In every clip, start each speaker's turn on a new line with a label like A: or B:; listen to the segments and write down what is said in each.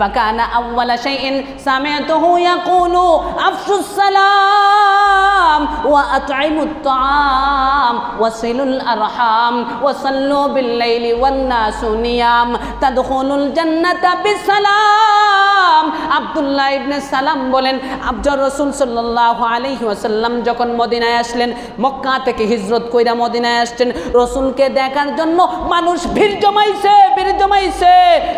A: فكان أول شيء سمعته يقول أفشوا السلام وأطعموا الطعام وصلوا الأرحام وصلوا بالليل والناس نيام تدخلوا الجنة بالسلام আব্দুল্লাহ ইবনে সালাম বলেন আব্দুর রাসূল সাল্লাল্লাহু আলাইহি ওয়াসাল্লাম যখন মদিনায় আসলেন, মক্কা থেকে হিজরত কইরা মদিনায় আসছেন, রাসূলকে দেখার জন্য মানুষ ভিড় জমাইছে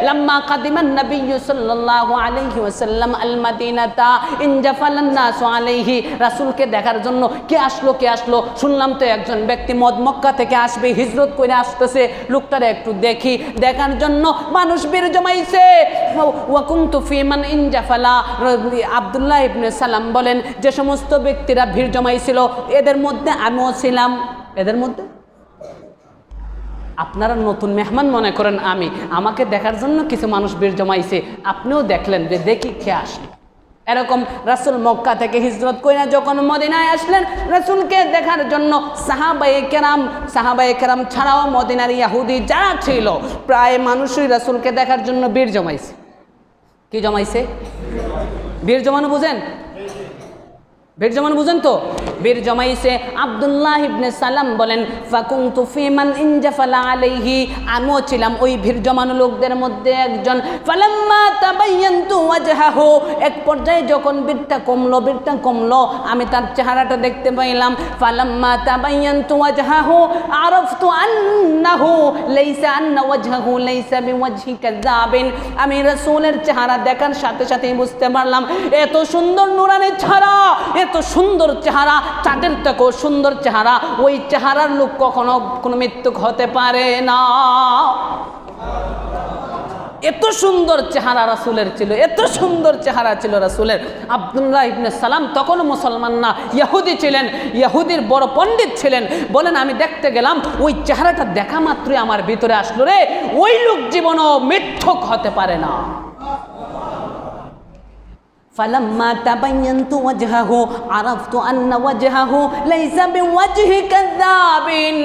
A: লাম্মা কাদিমান নবী সাল্লাল্লাহু আলাইহি ওয়াসাল্লাম আল মাদিনাতা ইনজাফালান নাস আলাইহি। রাসূলকে দেখার জন্য কে আসলো শুনলাম তো একজন ব্যক্তি মক্কা থেকে আসবে, হিজরত করে আসতেছে, লোকটারে একটু দেখি, দেখার জন্য মানুষ ভিড় জমাইছে। ওয়া কুনতু ফি মান ইনজাফালা, আব্দুল্লাহ ইবনে সালাম বলেন যে সমস্ত ব্যক্তিরা ভিড় জমাইছিল এদের মধ্যে আমিও ছিলাম। এদের মধ্যে আপনারা নতুন মেহমান মনে করেন, আমাকে দেখার জন্য কিছু মানুষ ভিড় জমাইছে, আপনিও দেখলেন যে দেখি কে আসলো। এরকম রাসূল মক্কা থেকে হিজরত কইরা যখন মদিনায় আসলেন, রাসূলকে দেখার জন্য সাহাবায়ে কেরাম ছাড়াও মদিনার ইহুদি যারা ছিল প্রায় মানুষই রাসূলকে দেখার জন্য ভিড় জমাইছে। কি জমাইছে? ভিড় জমানো বুঝেন? ভিড় জমানো বুঝেন তো? ভিড় জমাইছে। আব্দুল্লাহ ইবনে সালাম বলেন ফাকুনতু ফি মান ইনজাফালা আলাইহি, আমিও ছিলাম ওই ভিড় জমানো লোকদের মধ্যে একজন। ফালাম্মা তাবায়্যানতু ওয়াজহাহু, এক পর্যায়ে যখন ভিড়টা কমলো আমি তার চেহারাটা দেখতে পাইলাম। ফালাম্মা তাবায়্যানতু ওয়াজহাহু আরাফতু আন্নাহু লাইসা আন্না ওয়াজহাহু লাইসা বিওয়াজহি কাযাবিন, আমি রাসূলের চেহারা দেখার সাথে সাথেই বুঝতে পারলাম এত সুন্দর নূরানি চেহারা, এত সুন্দর চেহারা, চাঁদের থেকেও সুন্দর চেহারা, ওই চেহারার লোক কখনো কোনো মৃত্যু হতে পারে না। এত সুন্দর চেহারা রাসূলের ছিল, এত সুন্দর চেহারা ছিল রাসূলের। আব্দুল্লাহ ইবনে সালাম তখনও মুসলমান না, ইহুদি ছিলেন, ইহুদির বড় পণ্ডিত ছিলেন। বলেন আমি দেখতে গেলাম, ওই চেহারাটা দেখা মাত্রই আমার ভিতরে আসলো রে ওই লোক জীবনও মিথ্যক হতে পারে না। ফালাম্মা তাবায়্যানতু ওয়াজহাহু আরাফতু আন্না ওয়াজহাহু লাইসা বিওয়াজহি কাযাবিন,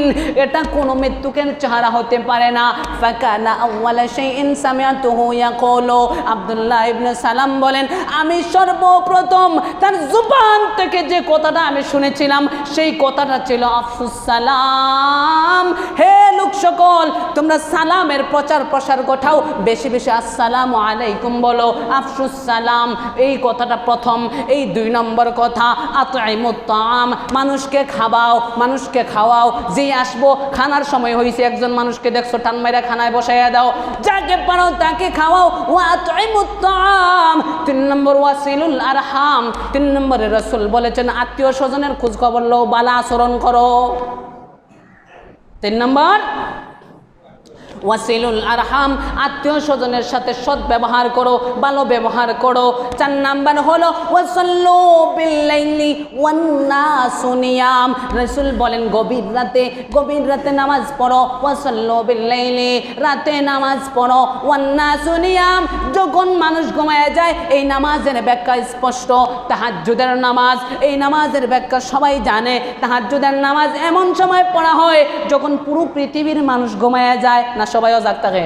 A: এটা কোনো মৃত্যুকের চেহারা হতে পারে না। ফাকানা আউওয়ালা শাইইন সামিআতুহু ইয়াকুলু, আব্দুল্লাহ ইবনে সালাম বলেন আমি সর্বপ্রথম তার জুবান থেকে যে কথাটা আমি শুনেছিলাম সেই কথাটা ছিল আফসুস সালাম, হে লোক সকল তোমরা সালামের প্রচার প্রসার ঘটাও, বেশি বেশি আসসালামু আলাইকুম বলো, আফসুস সালাম। এই কথাটা প্রথম। এই 2 নম্বর কথা আতঈমুত তাআম, মানুষকে খাওয়াও। যে আসবো খানার সময় হয়েছে, একজন মানুষকে দেখছো টান মাইরা খানায় বসাইয়া দাও, যাকে পারো তাকে খাওয়াও। ওয়া আতঈমুত তাআম। 3 নম্বর ওয়াসিলুল আরহাম, 3 নম্বরে রাসূল বলেছেন আত্মীয় স্বজনের খোঁজ খবর লও, ভালো আচরণ করো। 3 নম্বর ওয়াসিলুল আরহাম, আত্মীয় স্বজনের সাথে সৎ ব্যবহার করো, ভালো ব্যবহার করো। 4 নাম্বার হলো ওয়াসাল্লু বিল্লাইলি ওয়ান নাসু নিয়াম, রাসূল বলেন গভীর রাতে নামাজ পড়ো। ওয়াসাল্লু বিল্লাইলি, রাতে নামাজ পড়ো। ওয়ান নাসু নিয়াম, যখন মানুষ ঘুমায় যায় এই নামাজের ব্যাখ্যা স্পষ্ট। তাহাজ্জুদের নামাজ, এই নামাজের ব্যাখ্যা সবাই জানে। তাহাজ্জুদের নামাজ এমন সময় পড়া হয় যখন পুরো পৃথিবীর মানুষ ঘুমায় যায় না, সবাই অজাগ থাকে।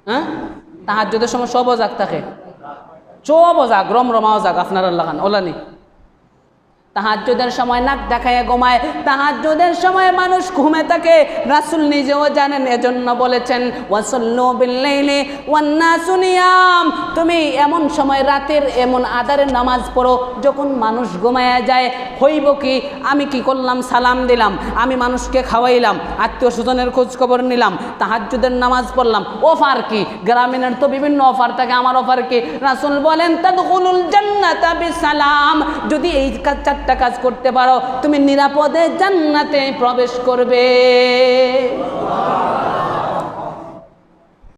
A: হ্যাঁ, তাহাজ্জুদের সময় সব অজাগ থাকে, সব অজাগ, রমরমা অজাগ। আপনার আল্লাহ খান ওলানি তাহাজ্জুদের সময় নাক দেখায় ঘুমায়, তাহাজ্জুদের সময় মানুষ ঘুমে থাকে, রাসূল নিজেও জানেন। এজন্য বলেছেন ওয়াসাল্লু বিল্লাইলি ওয়ান নাসু নিয়াম, তুমি এমন সময় রাতের এমন আদারের নামাজ পড়ো যখন মানুষ ঘুমায়া যায়। হইব কি, আমি কি করলাম, সালাম দিলাম, আমি মানুষকে খাওয়াইলাম, আত্মীয় স্বজনের খোঁজ খবর নিলাম, তাহাজ্জুদের নামাজ পড়লাম। অফার কি? গ্রামীণের তো বিভিন্ন অফার থাকে, আমার অফার কি? রাসূল বলেন তাদখুলুল জান্নাতা বিসালাম, যদি এই 4টা কাজ করতে পারো তুমি নিরাপদে জান্নাতে প্রবেশ করবে।